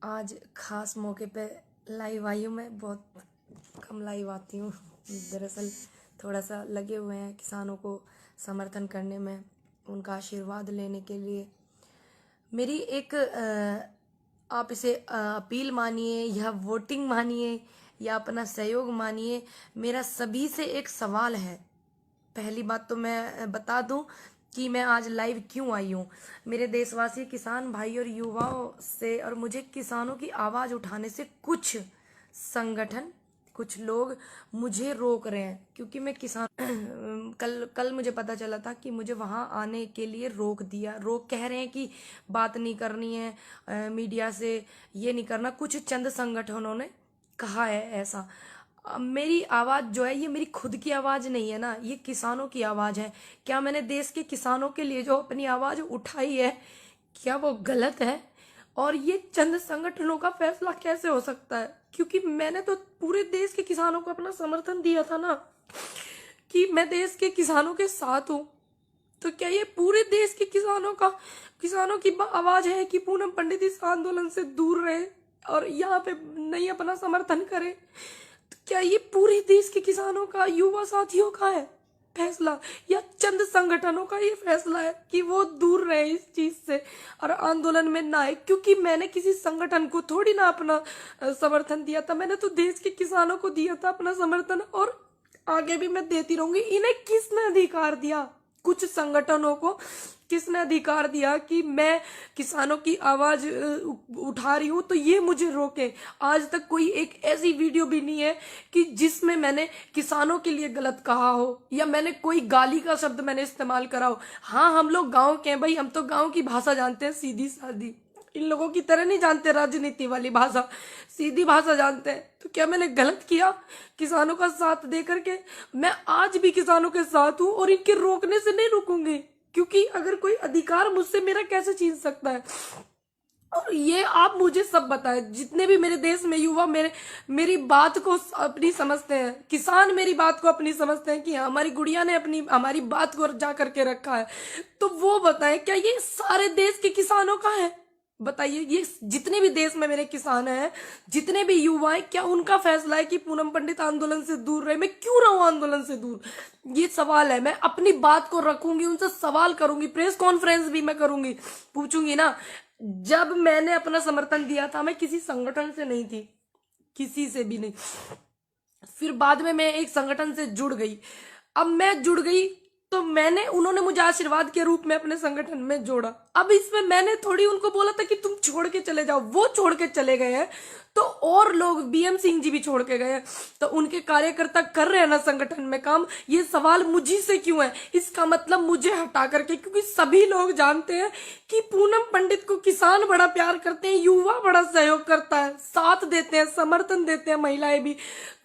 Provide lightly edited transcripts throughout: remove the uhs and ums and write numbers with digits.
आज खास मौके पे लाइव आई हूँ। मैं बहुत कम लाइव आती हूँ। दरअसल थोड़ा सा लगे हुए हैं किसानों को समर्थन करने में, उनका आशीर्वाद लेने के लिए। मेरी एक आप इसे अपील मानिए या वोटिंग मानिए या अपना सहयोग मानिए, मेरा सभी से एक सवाल है। पहली बात तो मैं बता दूं कि मैं आज लाइव क्यों आई हूँ। मेरे देशवासी किसान भाई और युवाओं से और मुझे किसानों की आवाज़ उठाने से कुछ संगठन, कुछ लोग मुझे रोक रहे हैं, क्योंकि मैं किसान कल मुझे पता चला था कि मुझे वहां आने के लिए रोक कह रहे हैं कि बात नहीं करनी है मीडिया से, ये नहीं करना। कुछ चंद संगठनों ने कहा है ऐसा। मेरी आवाज जो है ये मेरी खुद की आवाज नहीं है ना, ये किसानों की आवाज है। क्या मैंने देश के किसानों के लिए जो अपनी आवाज उठाई है, क्या वो गलत है? और ये चंद संगठनों का फैसला कैसे हो सकता है? क्योंकि मैंने तो पूरे देश के किसानों को अपना समर्थन दिया था ना, कि मैं देश के किसानों के साथ हूं। तो क्या ये पूरे देश के किसानों की आवाज है कि पूनम पंडित इस आंदोलन से दूर रहे और यहाँ पे नहीं अपना समर्थन करे? तो क्या ये पूरे देश के किसानों का, युवा साथियों का है फैसला, या चंद संगठनों का ये फैसला है कि वो दूर रहे इस चीज से और आंदोलन में ना आए? क्योंकि मैंने किसी संगठन को थोड़ी ना अपना समर्थन दिया था, मैंने तो देश के किसानों को दिया था अपना समर्थन, और आगे भी मैं देती रहूंगी। इन्हें किसने अधिकार दिया, कुछ संगठनों को किसने अधिकार दिया कि मैं किसानों की आवाज उठा रही हूं तो ये मुझे रोके? आज तक कोई एक ऐसी वीडियो भी नहीं है कि जिसमें मैंने किसानों के लिए गलत कहा हो या मैंने कोई गाली का शब्द मैंने इस्तेमाल करा हो। हाँ, हम लोग गांव के हैं भाई, हम तो गांव की भाषा जानते हैं, सीधी सादी। इन लोगों की तरह नहीं जानते राजनीति वाली भाषा, सीधी भाषा जानते हैं। तो क्या मैंने गलत किया किसानों का साथ दे करके? मैं आज भी किसानों के साथ हूं और इनके रोकने से नहीं रुकूंगी, क्योंकि अगर कोई अधिकार मुझसे मेरा कैसे छीन सकता है? और ये आप मुझे सब बताएं, जितने भी मेरे देश में युवा मेरी बात को अपनी समझते हैं, किसान मेरी बात को अपनी समझते हैं कि हमारी गुड़िया ने अपनी हमारी बात को जा करके रखा है, तो वो बताएं क्या ये सारे देश के किसानों का है? बताइए, ये जितने भी देश में मेरे किसान हैं, जितने भी युवा हैं, क्या उनका फैसला है कि पूनम पंडित आंदोलन से दूर रहे? मैं क्यों रहूं आंदोलन से दूर? ये सवाल है। मैं अपनी बात को रखूंगी, उनसे सवाल करूंगी, प्रेस कॉन्फ्रेंस भी मैं करूंगी, पूछूंगी ना। जब मैंने अपना समर्थन दिया था, मैं किसी संगठन से नहीं थी, किसी से भी नहीं। फिर बाद में मैं एक संगठन से जुड़ गई। अब मैं जुड़ गई तो उन्होंने मुझे आशीर्वाद के रूप में अपने संगठन में जोड़ा। अब इसमें मैंने थोड़ी उनको बोला था कि तुम छोड़ के चले जाओ, वो छोड़ के चले गए हैं। तो और लोग, बीएम सिंह जी भी छोड़ के गए हैं, तो उनके कार्यकर्ता कर रहे हैं ना संगठन में काम। ये सवाल मुझी से क्यों है? इसका मतलब मुझे हटा करके, क्योंकि सभी लोग जानते हैं कि पूनम पंडित को किसान बड़ा प्यार करते हैं, युवा बड़ा सहयोग करता है, साथ देते हैं, समर्थन देते हैं, महिलाएं भी।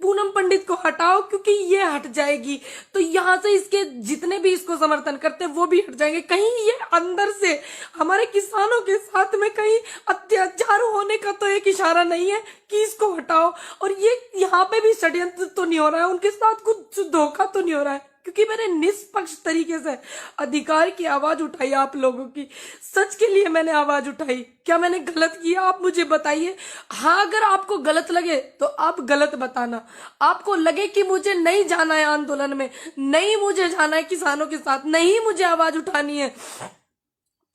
पूनम पंडित को हटाओ, क्योंकि ये हट जाएगी तो यहाँ से इसके जितने भी इसको समर्थन करते हैं वो भी हट जाएंगे। कहीं ये अंदर से हमारे किसानों के साथ में कहीं अत्याचार होने का तो एक इशारा नहीं है कि इसको हटाओ? और ये यहाँ पे भी षड्यंत्र तो नहीं हो रहा है, उनके साथ कुछ धोखा तो नहीं हो रहा है? क्योंकि मैंने निष्पक्ष तरीके से अधिकार की आवाज उठाई, आप लोगों की सच के लिए मैंने आवाज उठाई। क्या मैंने गलत किया? आप मुझे बताइए। हाँ, अगर आपको गलत लगे तो आप गलत बताना। आपको लगे कि मुझे नहीं जाना है आंदोलन में, नहीं मुझे जाना है किसानों के साथ, नहीं मुझे आवाज उठानी है,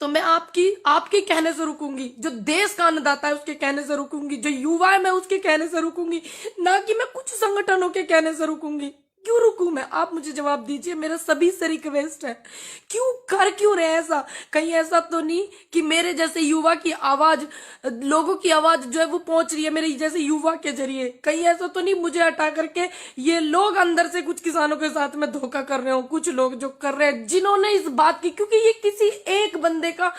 तो मैं आपके कहने से रुकूंगी। जो देश का अन्नदाता है उसके कहने से रुकूंगी, जो युवा है मैं उसके कहने से रुकूंगी, ना कि मैं कुछ संगठनों के कहने से रुकूंगी। क्यों रुकूं मैं? आप मुझे जवाब दीजिए। मेरा सभी से रिक्वेस्ट है, क्यों रहे ऐसा? कहीं ऐसा तो नहीं कि मेरे जैसे युवा की आवाज, लोगों की आवाज जो है वो पहुंच रही है मेरे जैसे युवा के जरिए? कहीं ऐसा तो नहीं मुझे हटा करके ये लोग अंदर से कुछ किसानों के साथ में धोखा कर रहे हो? कुछ लोग जो कर रहे हैं, जिन्होंने इस बात की, क्योंकि ये किसी एक बंदे का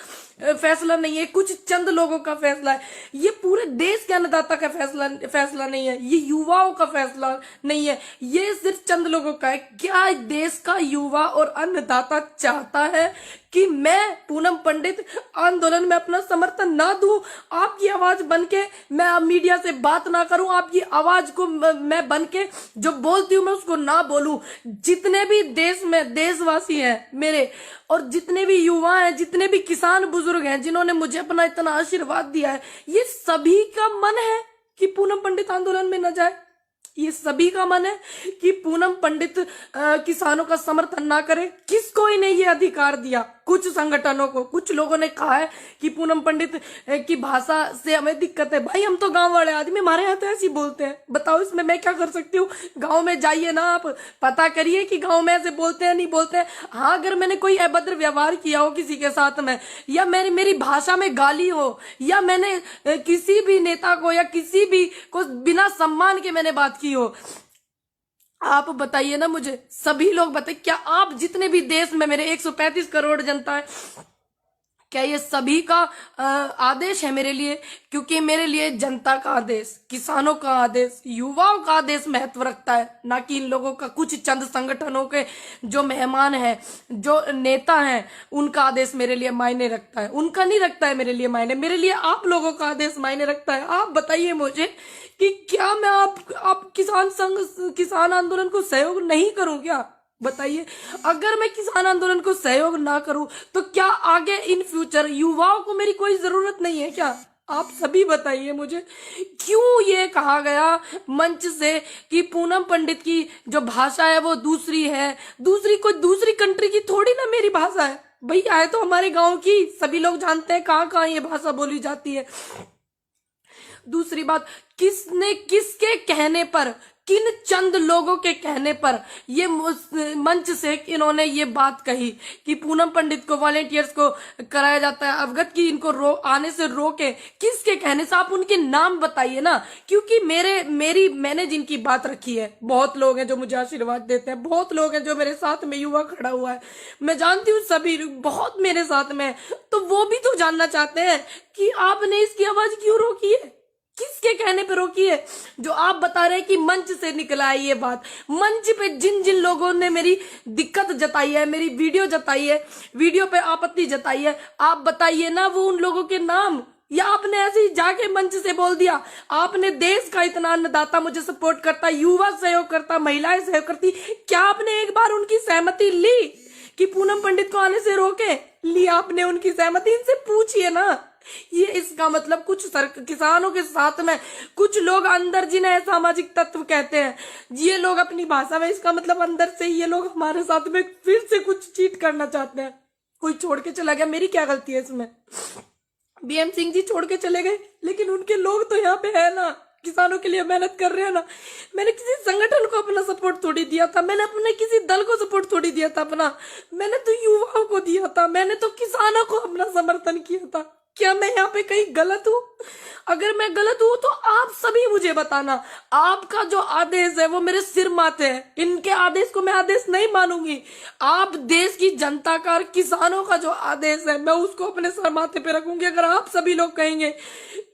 फैसला नहीं है, कुछ चंद लोगों का फैसला है, ये पूरे देश के अन्नदाता का फैसला नहीं है, ये युवाओं का फैसला नहीं है, ये सिर्फ चंद लोगों का है। क्या देश का युवा और अन्नदाता चाहता है कि मैं पूनम पंडित आंदोलन में अपना समर्थन ना दूं, आपकी आवाज बनके मैं अब मीडिया से बात ना करूं, आपकी आवाज को मैं बनके जो बोलती हूं मैं उसको ना बोलूं? जितने भी देश में देशवासी हैं मेरे, और जितने भी युवा हैं, जितने भी किसान बुजुर्ग हैं जिन्होंने मुझे अपना इतना आशीर्वाद दिया है, ये सभी का मन है कि पूनम पंडित आंदोलन में न जाए। ये सभी का मन है कि पूनम पंडित किसानों का समर्थन ना करे। किसको इन्हें ये अधिकार दिया? कुछ संगठनों को। कुछ लोगों ने कहा है कि पूनम पंडित की भाषा से हमें दिक्कत है। भाई हम तो गांव वाले आदमी, हमारे यहाँ तो ऐसे ही बोलते हैं। बताओ इसमें मैं क्या कर सकती हूँ? गांव में जाइए ना, आप पता करिए कि गांव में ऐसे बोलते हैं नहीं बोलते हैं। हाँ, अगर मैंने कोई अभद्र व्यवहार किया हो किसी के साथ में, या मेरी भाषा में गाली हो, या मैंने किसी भी नेता को या किसी भी को बिना सम्मान के मैंने बात की हो, आप बताइए ना मुझे। सभी लोग बताइए, क्या आप जितने भी देश में मेरे 135 करोड़ जनता है, क्या ये सभी का आदेश है मेरे लिए? क्योंकि मेरे लिए जनता का आदेश, किसानों का आदेश, युवाओं का आदेश महत्व रखता है, ना कि इन लोगों का कुछ चंद संगठनों के जो मेहमान हैं, जो नेता हैं, उनका आदेश मेरे लिए मायने रखता है। उनका नहीं रखता है मेरे लिए मायने, मेरे लिए आप लोगों का आदेश मायने रखता है। आप बताइए मुझे कि क्या मैं आप किसान आंदोलन को सहयोग नहीं करूं क्या? बताइए, अगर मैं किसान आंदोलन को सहयोग ना करूं तो क्या आगे इन फ्यूचर युवाओं को मेरी कोई जरूरत नहीं है क्या? आप सभी बताइए मुझे। क्यों ये कहा गया मंच से कि पूनम पंडित की जो भाषा है वो दूसरी है? कोई दूसरी कंट्री की थोड़ी ना मेरी भाषा है। भैया है तो हमारे गांव की, सभी लोग जानते हैं कहाँ कहाँ ये भाषा बोली जाती है। दूसरी बात, किसने किसके कहने पर, किन चंद लोगों के कहने पर ये मंच से इन्होंने ये बात कही कि पूनम पंडित को, वॉलेंटियर्स को कराया जाता है अवगत की इनको आने से रोके? किसके कहने से? आप उनके नाम बताइए ना। क्योंकि मैंने जिनकी बात रखी है, बहुत लोग हैं जो मुझे आशीर्वाद देते हैं, बहुत लोग हैं जो मेरे साथ में युवा खड़ा हुआ है, मैं जानती हूँ सभी बहुत मेरे साथ में, तो वो भी तो जानना चाहते हैं कि आपने इसकी आवाज क्यों रोकी है, किसके कहने पे रोकी है? जो आप बता रहे हैं कि मंच से निकला है ये बात, मंच पे जिन जिन लोगों ने मेरी दिक्कत जताई है, मेरी वीडियो जताई है, वीडियो पे आपत्ति जताई है, आप बताइए ना वो उन लोगों के नाम। या आपने ऐसे ही जाके मंच से बोल दिया? आपने देश का इतना अन्नदाता मुझे सपोर्ट करता, युवा सहयोग करता, महिलाएं सहयोग करती, क्या आपने एक बार उनकी सहमति ली कि पूनम पंडित को आने से रोके? लिया आपने उनकी सहमति? इनसे पूछिए ना। ये इसका मतलब कुछ किसानों के साथ में कुछ लोग अंदर, जिन्हें सामाजिक तत्व कहते हैं, ये लोग अपनी भाषा में, इसका मतलब अंदर से ये लोग हमारे साथ में फिर से कुछ चीट करना चाहते हैं। कोई छोड़ के चला गया, मेरी क्या गलती है इसमें? बीएम सिंह जी छोड़ के चले गए, लेकिन उनके लोग तो यहाँ पे है ना, किसानों के लिए मेहनत कर रहे हैं ना। मैंने किसी संगठन को अपना सपोर्ट थोड़ी दिया था, मैंने अपने किसी दल को सपोर्ट थोड़ी दिया था अपना, मैंने तो युवाओं को दिया था, मैंने तो किसानों को अपना समर्थन किया था। क्या मैं यहाँ पे कहीं गलत हूँ? अगर मैं गलत हूँ तो आप सभी मुझे बताना। आपका जो आदेश है वो मेरे सिर माथे है, इनके आदेश को मैं आदेश नहीं मानूंगी। आप देश की जनता का और किसानों का जो आदेश है मैं उसको अपने सर माथे पे रखूंगी। अगर आप सभी लोग कहेंगे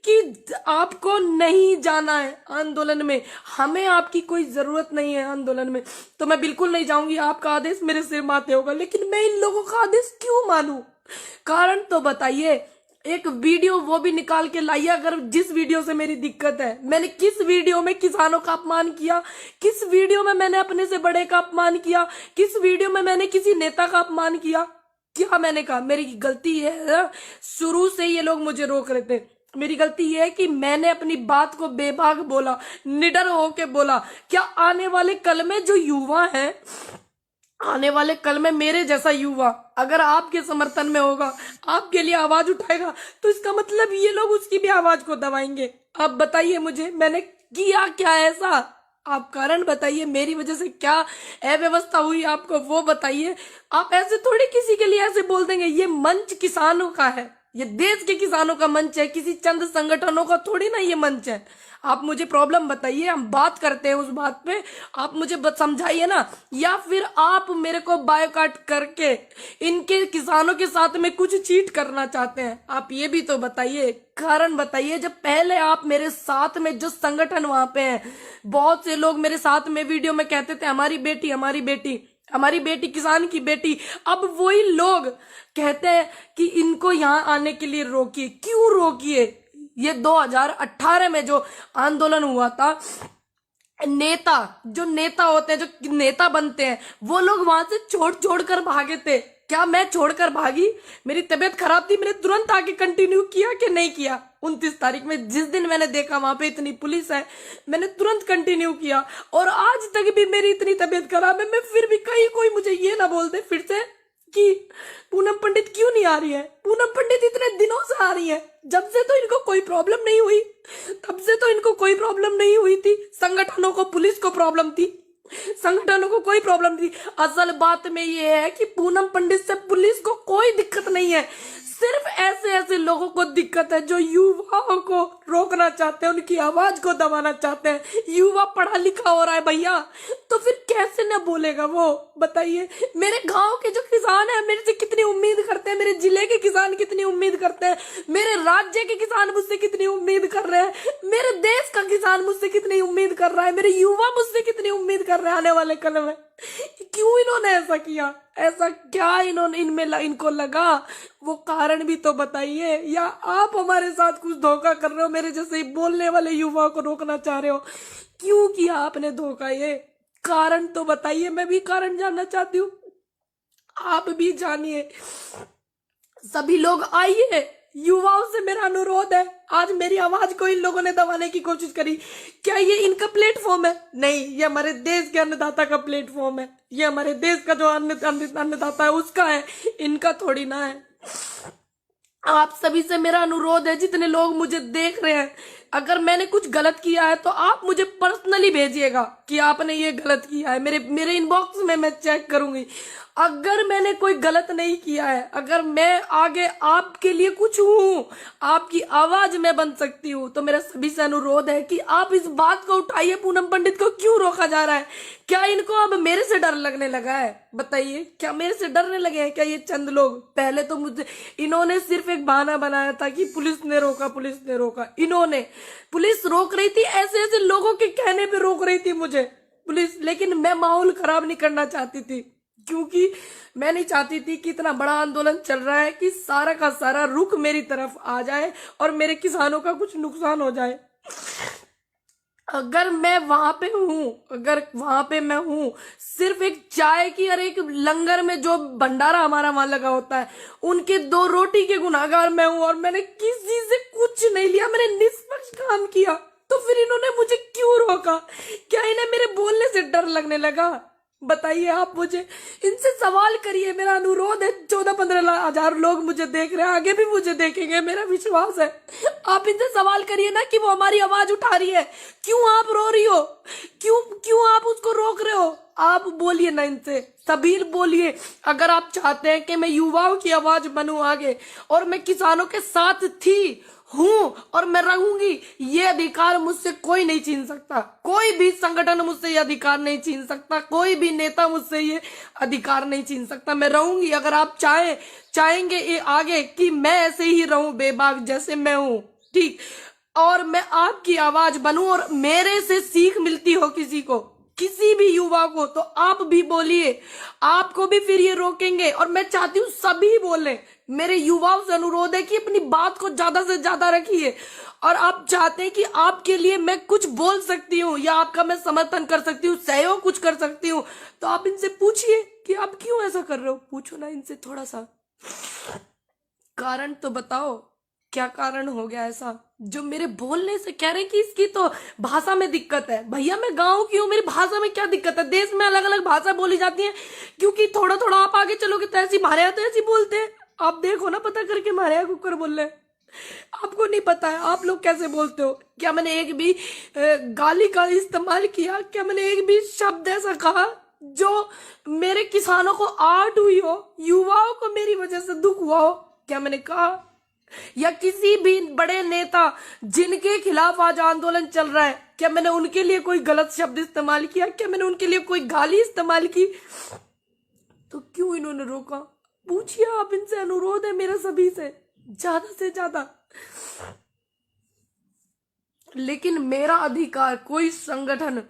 कि आपको नहीं जाना है आंदोलन में, हमें आपकी कोई जरूरत नहीं है आंदोलन में, तो मैं बिल्कुल नहीं जाऊंगी। आपका आदेश मेरे सिर माथे होगा, लेकिन मैं इन लोगों का आदेश क्यों मानूं? कारण तो बताइए। एक वीडियो वो भी निकाल के लाइए, अगर जिस वीडियो से मेरी दिक्कत है। मैंने किस वीडियो में किसानों का अपमान किया? किस वीडियो में मैंने अपने से बड़े का अपमान किया? किस वीडियो में मैंने किसी नेता का अपमान किया? क्या मैंने कहा? मेरी गलती है, शुरू से ये लोग मुझे रोक रहे थे। मेरी गलती ये है कि मैंने अपनी बात को बेबाक बोला, निडर होके बोला। क्या आने वाले कल में जो युवा है, आने वाले कल में मेरे जैसा युवा अगर आपके समर्थन में होगा, आपके लिए आवाज उठाएगा, तो इसका मतलब ये लोग उसकी भी आवाज को दबाएंगे। आप बताइए मुझे, मैंने किया क्या ऐसा? आप कारण बताइए, मेरी वजह से क्या अव्यवस्था हुई आपको वो बताइए। आप ऐसे थोड़ी किसी के लिए ऐसे बोल देंगे। ये मंच किसानों का है, ये देश के किसानों का मंच है, किसी चंद संगठनों का थोड़ी ना ये मंच है। आप मुझे प्रॉब्लम बताइए, हम बात करते हैं उस बात पे, आप मुझे समझाइए ना। या फिर आप मेरे को बायोकाट करके इनके किसानों के साथ में कुछ चीट करना चाहते हैं? आप ये भी तो बताइए, कारण बताइए। जब पहले आप मेरे साथ में जो संगठन वहां पे हैं, बहुत से लोग मेरे साथ में वीडियो में कहते थे हमारी बेटी हमारी बेटी हमारी बेटी किसान की बेटी, अब वही लोग कहते हैं कि इनको यहाँ आने के लिए रोकिए। क्यों रोकिए? ये 2018 में जो आंदोलन हुआ था, नेता जो नेता होते हैं, जो नेता बनते हैं, वो लोग वहां से छोड़ कर भागे थे। क्या मैं छोड़कर भागी? मेरी तबीयत खराब थी, मैंने तुरंत आके कंटिन्यू किया कि नहीं किया? 29 तारीख में जिस दिन मैंने देखा वहां पे इतनी पुलिस है, मैंने तुरंत कंटिन्यू किया। और आज तक भी मेरी इतनी तबीयत खराब है, मैं फिर भी कहीं कोई मुझे ये ना बोल दे फिर से कि पूनम पंडित क्यों नहीं आ रही है। पूनम पंडित इतने दिनों से आ रही है, जब से तो इनको कोई प्रॉब्लम नहीं हुई, तब से तो इनको कोई प्रॉब्लम नहीं हुई थी। संगठनों को, पुलिस को प्रॉब्लम थी, संगठनों को कोई प्रॉब्लम थी। असल बात में ये है कि पूनम पंडित से पुलिस को कोई दिक्कत नहीं है, सिर्फ ऐसे ऐसे लोगों को दिक्कत है जो युवाओं को रोकना चाहते हैं, उनकी आवाज को दबाना चाहते हैं। युवा पढ़ा लिखा हो रहा है भैया, तो फिर कैसे न बोलेगा वो? बताइए। मेरे गांव के जो किसान है मेरे से कितनी उम्मीद करते हैं, मेरे जिले के किसान कितनी उम्मीद करते हैं, मेरे राज्य के किसान मुझसे कितनी उम्मीद कर रहे हैं, मेरे देश का किसान मुझसे कितनी उम्मीद कर रहा है, मेरे युवा मुझसे कितनी उम्मीद कर रहे हैं आने वाले कल में। क्यों इन्होंने ऐसा किया? ऐसा क्या इन्होंने इनको लगा? वो कारण भी तो बताइए। या आप हमारे साथ कुछ धोखा कर रहे हो, मेरे जैसे ही बोलने वाले युवाओं को रोकना चाह रहे हो? क्यों किया आपने धोखा? ये कारण तो बताइए, मैं भी कारण जानना चाहती हूँ, आप भी जानिए। सभी लोग आइए, युवाओं से मेरा अनुरोध है। आज मेरी आवाज को इन लोगों ने दबाने की कोशिश करी, क्या ये इनका प्लेटफॉर्म है? नहीं, ये हमारे देश के अन्नदाता का प्लेटफॉर्म है, ये हमारे देश का जो अन्नदाता है उसका है, इनका थोड़ी ना है। आप सभी से मेरा अनुरोध है, जितने लोग मुझे देख रहे हैं, अगर मैंने कुछ गलत किया है तो आप मुझे पर्सनली भेजिएगा कि आपने ये गलत किया है। मेरे इनबॉक्स में मैं चेक करूंगी। अगर मैंने कोई गलत नहीं किया है, अगर मैं आगे आपके लिए कुछ हूं, आपकी आवाज में बन सकती हूं, तो मेरा सभी से अनुरोध है कि आप इस बात को उठाइए। पूनम पंडित को क्यों रोका जा रहा है? क्या इनको अब मेरे से डर लगने लगा है? बताइए, क्या मेरे से डरने लगे हैं क्या ये चंद लोग? पहले तो मुझे इन्होंने सिर्फ एक बहाना बनाया था कि पुलिस ने रोका, पुलिस ने रोका। इन्होंने, पुलिस रोक रही थी, ऐसे ऐसे लोगों के कहने पे रोक रही थी मुझे पुलिस, लेकिन मैं माहौल खराब नहीं करना चाहती थी, क्योंकि मैं नहीं चाहती थी कि इतना बड़ा आंदोलन चल रहा है कि सारा का सारा रुख मेरी तरफ आ जाए और मेरे किसानों का कुछ नुकसान हो जाए। अगर मैं वहां पे हूं, अगर वहां पे मैं हूं, सिर्फ एक चाय की और एक लंगर में जो भंडारा हमारा वहां लगा होता है, उनके 2 रोटी के गुनाहगार मैं हूं, और मैंने किसी से कुछ नहीं लिया, मैंने निष्पक्ष काम किया, तो फिर इन्होंने मुझे क्यों रोका? क्या इन्हें मेरे बोलने से डर लगने लगा? बताइए आप मुझे, इनसे सवाल करिए, मेरा अनुरोध है। 14-15 हजार लोग मुझे देख रहे हैं, आगे भी मुझे देखेंगे, मेरा विश्वास है। आप इनसे सवाल करिए ना कि वो हमारी आवाज उठा रही है, क्यों आप रो रही हो, क्यों आप उसको रोक रहे हो? आप बोलिए ना इनसे, सबीर बोलिए। अगर आप चाहते हैं कि मैं युवाओं की आवाज बनूं आगे, और मैं किसानों के साथ थी, हूं और मैं रहूंगी, ये अधिकार मुझसे कोई नहीं छीन सकता, कोई भी संगठन मुझसे ये अधिकार नहीं छीन सकता, कोई भी नेता मुझसे ये अधिकार नहीं छीन सकता। मैं रहूंगी। अगर आप चाहेंगे ये आगे कि मैं ऐसे ही रहूं बेबाक जैसे मैं हूं, ठीक, और मैं आपकी आवाज बनूं, और मेरे से सीख मिलती हो किसी को, किसी भी युवा को, तो आप भी बोलिए, आपको भी फिर ये रोकेंगे। और मैं चाहती हूँ सभी बोले। मेरे युवाओं से अनुरोध है कि अपनी बात को ज्यादा से ज्यादा रखिए, और आप चाहते हैं कि आपके लिए मैं कुछ बोल सकती हूँ या आपका मैं समर्थन कर सकती हूँ, सहयोग कुछ कर सकती हूँ, तो आप इनसे पूछिए कि आप क्यों ऐसा कर रहे हो। पूछो ना इनसे, थोड़ा सा कारण तो बताओ, क्या कारण हो गया ऐसा जो मेरे बोलने से कह रहे हैं कि इसकी तो भाषा में दिक्कत है? भैया मैं गांव की हूँ, मेरी भाषा में क्या दिक्कत है? देश में अलग अलग भाषा बोली जाती है, क्योंकि थोड़ा थोड़ा आप आगे चलोगे तो ऐसी, हमारे यहाँ तो ऐसी बोलते हैं। आप देखो ना, पता करके, हमारे यहाँ कुकर बोल रहे हैं, आपको नहीं पता है आप लोग कैसे बोलते हो? क्या मैंने एक भी गाली का इस्तेमाल किया? क्या मैंने एक भी शब्द ऐसा कहा जो मेरे किसानों को आहट हुई हो, युवाओं को मेरी वजह से दुख हुआ हो? क्या मैंने कहा? या किसी भी बड़े नेता जिनके खिलाफ आज आंदोलन चल रहा है, क्या मैंने उनके लिए कोई गलत शब्द इस्तेमाल किया? क्या मैंने उनके लिए कोई गाली इस्तेमाल की? तो क्यों इन्होंने रोका? पूछिए आप इनसे, अनुरोध है मेरा सभी से ज्यादा। लेकिन मेरा अधिकार कोई संगठन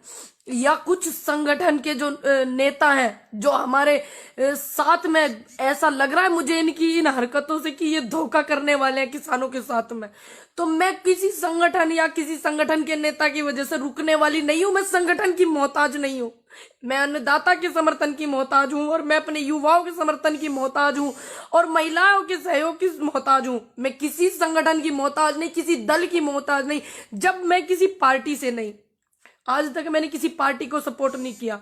या कुछ संगठन के जो नेता हैं, जो हमारे साथ में, ऐसा लग रहा है मुझे इनकी इन हरकतों से कि ये धोखा करने वाले हैं किसानों के साथ में, तो मैं किसी संगठन या किसी संगठन के नेता की वजह से रुकने वाली नहीं हूं। मैं संगठन की मोहताज नहीं हूं, मैं अन्नदाता के समर्थन की मोहताज हूं, और मैं अपने युवाओं के समर्थन की मोहताज हूं, और महिलाओं के सहयोग की मोहताज हूं। मैं किसी संगठन की मोहताज नहीं, किसी दल की मोहताज नहीं। जब मैं किसी पार्टी से नहीं, आज तक मैंने किसी पार्टी को सपोर्ट नहीं किया।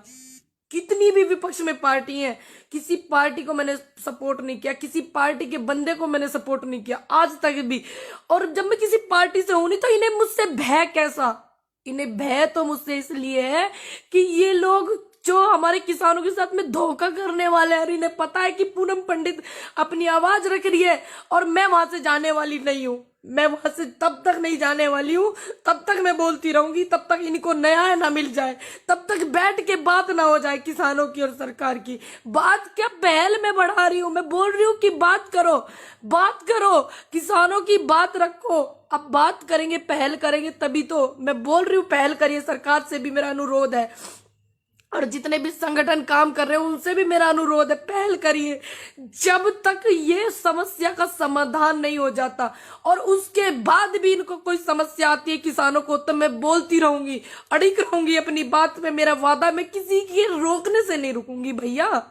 कितनी भी विपक्ष में पार्टी है, किसी पार्टी को मैंने सपोर्ट नहीं किया, किसी पार्टी के बंदे को मैंने सपोर्ट नहीं किया आज तक भी। और जब मैं किसी पार्टी से हूं नहीं, तो इन्हें मुझसे भय कैसा? इन्हें भय तो मुझसे इसलिए है कि ये लोग जो हमारे किसानों के साथ में धोखा करने वाले हैं, इन्हें पता है कि पूनम पंडित अपनी आवाज रख रही है और मैं वहां से जाने वाली नहीं हूं। मैं वहां से तब तक नहीं जाने वाली हूं, तब तक मैं बोलती रहूंगी, तब तक इनको न्याय ना मिल जाए, तब तक बैठ के बात ना हो जाए किसानों की और सरकार की। बात क्या पहल में बढ़ा रही हूं, मैं बोल रही हूं कि बात करो, बात करो, किसानों की बात रखो। अब बात करेंगे, पहल करेंगे, तभी तो मैं बोल रही हूं पहल करिए। सरकार से भी मेरा अनुरोध है, और जितने भी संगठन काम कर रहे हैं उनसे भी मेरा अनुरोध है, पहल करिए। जब तक ये समस्या का समाधान नहीं हो जाता और उसके बाद भी इनको कोई समस्या आती है किसानों को, तो मैं बोलती रहूंगी, अड़िग रहूंगी अपनी बात में। मेरा वादा, मैं किसी के रोकने से नहीं रुकूंगी भैया।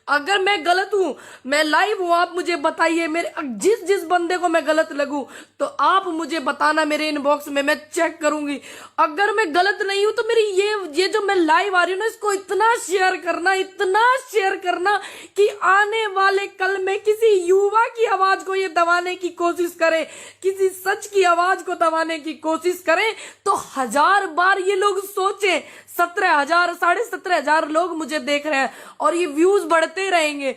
अगर मैं गलत हूं, मैं लाइव हूं, आप मुझे बताइए। मेरे जिस जिस बंदे को मैं गलत लगूं तो आप मुझे बताना मेरे इनबॉक्स में, मैं चेक करूंगी। अगर मैं गलत नहीं हूं तो मेरी ये जो मैं लाइव आ रही हूं ना, इसको इतना शेयर करना, इतना शेयर करना कि आने वाले कल में किसी युवा की आवाज को ये दबाने की कोशिश करे, किसी सच की आवाज को दबाने की कोशिश करें, तो 1000 बार ये लोग सोचें। 17,000 17,500 लोग मुझे देख रहे हैं और ये व्यूज बढ़ते रहेंगे।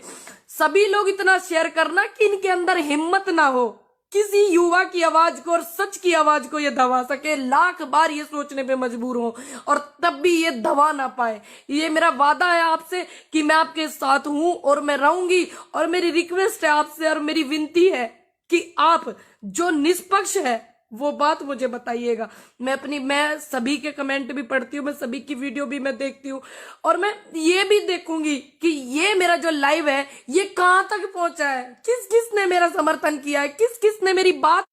सभी लोग इतना शेयर करना कि इनके अंदर हिम्मत ना हो किसी युवा की आवाज को और सच की आवाज को ये दबा सके। लाख बार ये सोचने पे मजबूर हो और तब भी ये दबा ना पाए। ये मेरा वादा है आपसे कि मैं आपके साथ हूं और मैं रहूंगी। और मेरी रिक्वेस्ट है आपसे और मेरी विनती है कि आप जो निष्पक्ष है वो बात मुझे बताइएगा। मैं सभी के कमेंट भी पढ़ती हूँ, मैं सभी की वीडियो भी मैं देखती हूँ, और मैं ये भी देखूंगी कि ये मेरा जो लाइव है ये कहां तक पहुंचा है, किस किस ने मेरा समर्थन किया है, किस किस ने मेरी बात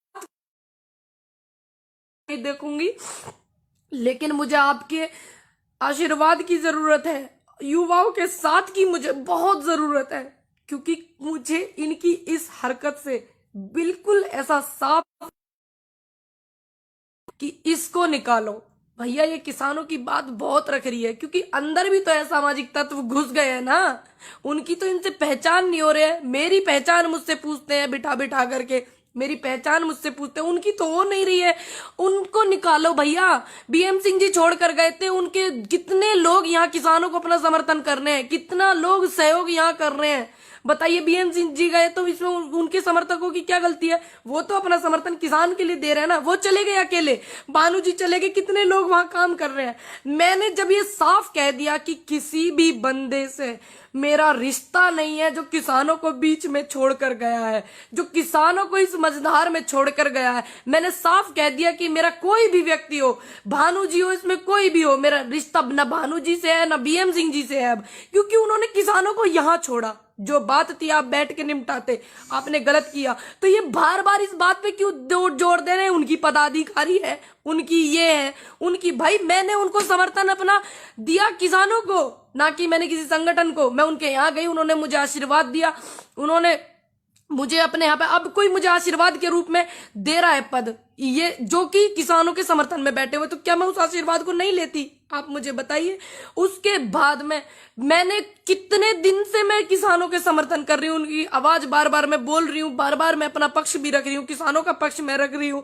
देखूंगी। लेकिन मुझे आपके आशीर्वाद की जरूरत है, युवाओं के साथ की मुझे बहुत जरूरत है, क्योंकि मुझे इनकी इस हरकत से बिल्कुल ऐसा साफ कि इसको निकालो भैया। ये किसानों की बात बहुत रख रही है, क्योंकि अंदर भी तो असामाजिक तत्व घुस गए हैं ना, उनकी तो इनसे पहचान नहीं हो रही है। मेरी पहचान मुझसे पूछते हैं बिठा बिठा करके, मेरी पहचान मुझसे पूछते हैं, उनकी तो हो नहीं रही है। उनको निकालो भैया। बीएम सिंह जी छोड़कर गए थे, उनके कितने लोग यहाँ किसानों को अपना समर्थन कर रहे हैं, कितना लोग सहयोग यहाँ कर रहे हैं। बताइए, बीएम सिंह जी गए तो इसमें उनके समर्थकों की क्या गलती है? वो तो अपना समर्थन किसान के लिए दे रहे हैं ना। वो चले गए अकेले, भानु जी चले गए, कितने लोग वहां काम कर रहे हैं। मैंने जब ये साफ कह दिया कि किसी भी बंदे से मेरा रिश्ता नहीं है जो किसानों को बीच में छोड़कर गया है, जो किसानों को इस मझधार में छोड़कर गया है, मैंने साफ कह दिया कि मेरा कोई भी व्यक्ति हो, भानु जी हो, इसमें कोई भी हो, मेरा रिश्ता न भानु जी से है न बीएम सिंह जी से है अब, क्योंकि उन्होंने किसानों को यहां छोड़ा। जो बात थी आप बैठ के निपटाते, आपने गलत किया। तो ये बार बार इस बात पे क्यों जोर दे रहे हैं? उनकी पदाधिकारी है, उनकी ये है, उनकी, भाई मैंने उनको समर्थन अपना दिया किसानों को, ना कि मैंने किसी संगठन को। मैं उनके यहाँ गई, उन्होंने मुझे आशीर्वाद दिया, उन्होंने मुझे अपने यहाँ पे, अब कोई मुझे आशीर्वाद के रूप में दे रहा है पद, ये जो कि किसानों के समर्थन में बैठे हुए, तो क्या मैं उस आशीर्वाद को नहीं लेती? आप मुझे बताइए। उसके बाद में मैंने कितने दिन से मैं किसानों के समर्थन कर रही हूँ, उनकी आवाज बार बार मैं बोल रही हूँ, बार बार मैं अपना पक्ष भी रख रही हूँ, किसानों का पक्ष मैं रख रही हूँ।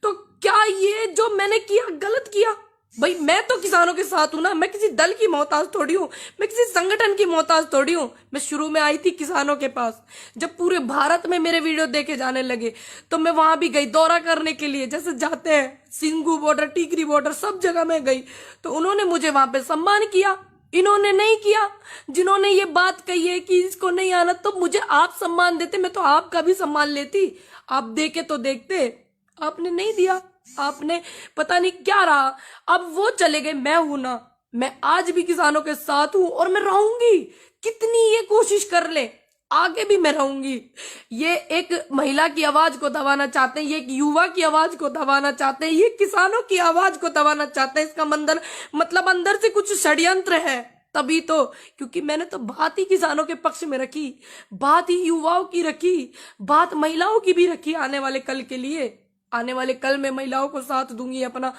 तो क्या ये जो मैंने किया गलत किया? भाई मैं तो किसानों के साथ हूं ना, मैं किसी दल की मोहताज थोड़ी हूं, मैं किसी संगठन की मोहताज थोड़ी हूं। मैं शुरू में आई थी किसानों के पास, जब पूरे भारत में मेरे वीडियो देखे जाने लगे तो मैं वहां भी गई दौरा करने के लिए, जैसे जाते हैं सिंगू बॉर्डर, टीकरी बॉर्डर, सब जगह मैं गई। तो उन्होंने मुझे वहां पे सम्मान किया, इन्होंने नहीं किया। जिन्होंने ये बात कही है कि इसको नहीं आना, तो मुझे आप सम्मान देते, मैं तो आपका भी सम्मान लेती। आप देखे तो देखते, आपने नहीं दिया, आपने पता नहीं क्या रहा। अब वो चले गए, मैं हूं ना, मैं आज भी किसानों के साथ हूं और मैं रहूंगी। कितनी ये कोशिश कर ले, आगे भी मैं रहूंगी। ये एक महिला की आवाज को दबाना चाहते हैं, ये एक युवा की आवाज को दबाना चाहते हैं, ये किसानों की आवाज को दबाना चाहते हैं। इसका मतलब अंदर से कुछ षड्यंत्र है। तभी तो, क्योंकि मैंने तो बात ही किसानों के पक्ष में रखी, बात ही युवाओं की रखी, बात महिलाओं की भी रखी। आने वाले कल के लिए, आने वाले कल में महिलाओं को साथ दूंगी अपना,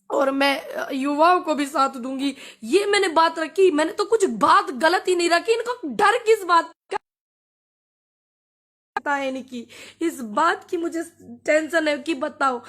और मैं युवाओं को भी साथ दूंगी। ये मैंने बात रखी, मैंने तो कुछ बात गलत ही नहीं रखी। इनको डर किस बात का है, नहीं की इस बात की मुझे टेंशन है कि बताओ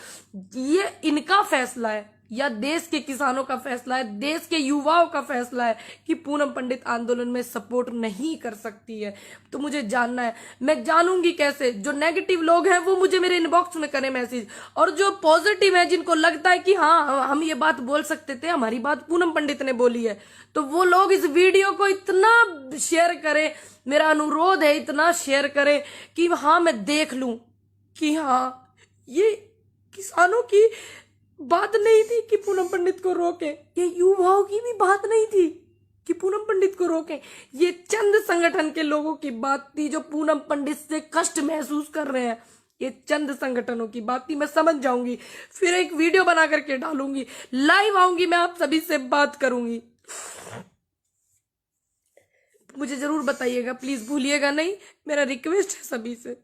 ये इनका फैसला है या देश के किसानों का फैसला है, देश के युवाओं का फैसला है कि पूनम पंडित आंदोलन में सपोर्ट नहीं कर सकती है। तो मुझे जानना है, मैं जानूंगी कैसे? जो नेगेटिव लोग हैं वो मुझे मेरे इनबॉक्स में करें मैसेज, और जो पॉजिटिव है, जिनको लगता है कि हाँ हम ये बात बोल सकते थे, हमारी बात पूनम पंडित ने बोली है, तो वो लोग इस वीडियो को इतना शेयर करें, मेरा अनुरोध है इतना शेयर करें कि हाँ मैं देख लूं कि हाँ ये किसानों की बात नहीं थी कि पूनम पंडित को रोके, ये युवाओं की भी बात नहीं थी कि पूनम पंडित को रोके, ये चंद संगठन के लोगों की बात थी जो पूनम पंडित से कष्ट महसूस कर रहे हैं। ये चंद संगठनों की बात थी। मैं समझ जाऊंगी, फिर एक वीडियो बना करके डालूंगी, लाइव आऊंगी, मैं आप सभी से बात करूंगी। मुझे जरूर बताइएगा, प्लीज भूलिएगा नहीं, मेरा रिक्वेस्ट है सभी से।